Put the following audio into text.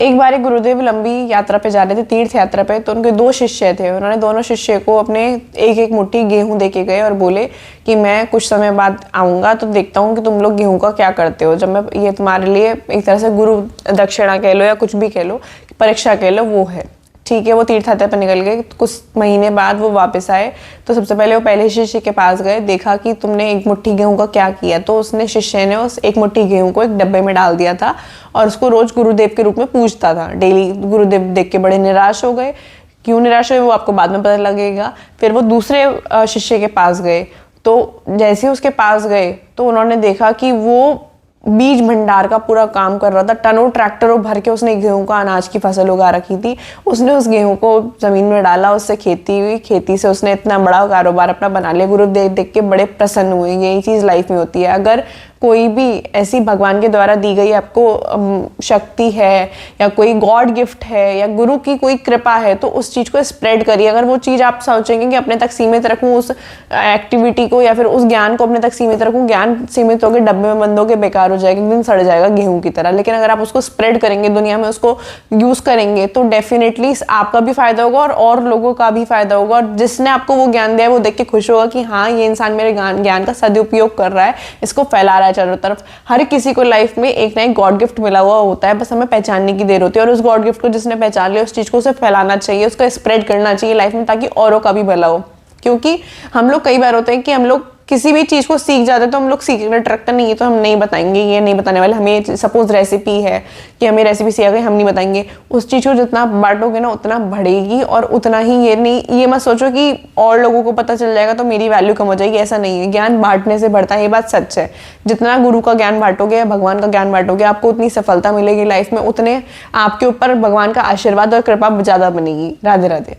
एक बार एक गुरुदेव लंबी यात्रा पे जा रहे थे, तीर्थ यात्रा पे। तो उनके 2 शिष्य थे। उन्होंने दोनों शिष्य को अपने एक एक मुट्ठी गेहूं दे के गए और बोले कि मैं कुछ समय बाद आऊंगा तो देखता हूँ कि तुम लोग गेहूं का क्या करते हो। जब मैं ये तुम्हारे लिए एक तरह से गुरु दक्षिणा कह लो या कुछ भी कह लो, परीक्षा कह लो, वो है। ठीक है, वो तीर्थ यात्रा पर निकल गए। कुछ महीने बाद वो वापस आए तो सबसे पहले वो पहले शिष्य के पास गए, देखा कि तुमने एक मुट्ठी गेहूं का क्या किया। तो उसने शिष्य ने उस एक मुट्ठी गेहूं को एक डब्बे में डाल दिया था और उसको रोज गुरुदेव के रूप में पूजता था डेली। गुरुदेव देख के बड़े निराश हो गए। क्यों निराश हुए वो आपको बाद में पता लगेगा। फिर वो दूसरे शिष्य के पास गए। तो जैसे ही उसके पास गए तो उन्होंने देखा कि वो बीज भंडार का पूरा काम कर रहा था। टनों ट्रैक्टरों भर के उसने गेहूं का अनाज की फसल उगा रखी थी। उसने उस गेहूं को जमीन में डाला, उससे खेती हुई, खेती से उसने इतना बड़ा कारोबार अपना बना लिया। गुरु देख के बड़े प्रसन्न हुए। यही चीज लाइफ में होती है। अगर कोई भी ऐसी भगवान के द्वारा दी गई आपको शक्ति है या कोई गॉड गिफ्ट है या गुरु की कोई कृपा है तो उस चीज को स्प्रेड करिए। अगर वो चीज आप सोचेंगे कि अपने तक सीमित रखूं उस एक्टिविटी को या फिर उस ज्ञान को अपने तक सीमित रखूं, ज्ञान सीमित होकर डब्बे में बंद होकर बेकार हो जाएगा, एक दिन सड़ जाएगा गेहूं की तरह। लेकिन अगर आप उसको स्प्रेड करेंगे, दुनिया में उसको यूज करेंगे तो डेफिनेटली आपका भी फायदा होगा और लोगों का भी फायदा होगा। और जिसने आपको वो ज्ञान दिया है वो देख के खुश होगा कि हाँ, ये इंसान मेरे ज्ञान का सदुपयोग कर रहा है, इसको फैला रहा है चारों तरफ। हर किसी को लाइफ में एक ना एक गॉड गिफ्ट मिला हुआ होता है, बस हमें पहचानने की देर होती है। और उस गॉड गिफ्ट को जिसने पहचान लिया उस चीज को उसे फैलाना चाहिए, उसको स्प्रेड करना चाहिए लाइफ में, ताकि औरों का भी भला हो। क्योंकि हम लोग कई बार होते हैं कि हम लोग किसी भी चीज को सीख जाते हैं तो हम लोग सीक्रेट रखते नहीं है तो हम नहीं बताएंगे, ये नहीं बताने वाले। हमें सपोज रेसिपी है कि हमें रेसिपी सीख गई, हम नहीं बताएंगे। उस चीज को जितना बांटोगे ना उतना बढ़ेगी और उतना ही ये मत सोचो कि और लोगों को पता चल जाएगा तो मेरी वैल्यू कम हो जाएगी। ऐसा नहीं है, ज्ञान बांटने से बढ़ता है, ये बात सच है। जितना गुरु का ज्ञान बांटोगे या भगवान का ज्ञान बांटोगे आपको उतनी सफलता मिलेगी लाइफ में, उतने आपके ऊपर भगवान का आशीर्वाद और कृपा ज्यादा बनेगी। राधे राधे।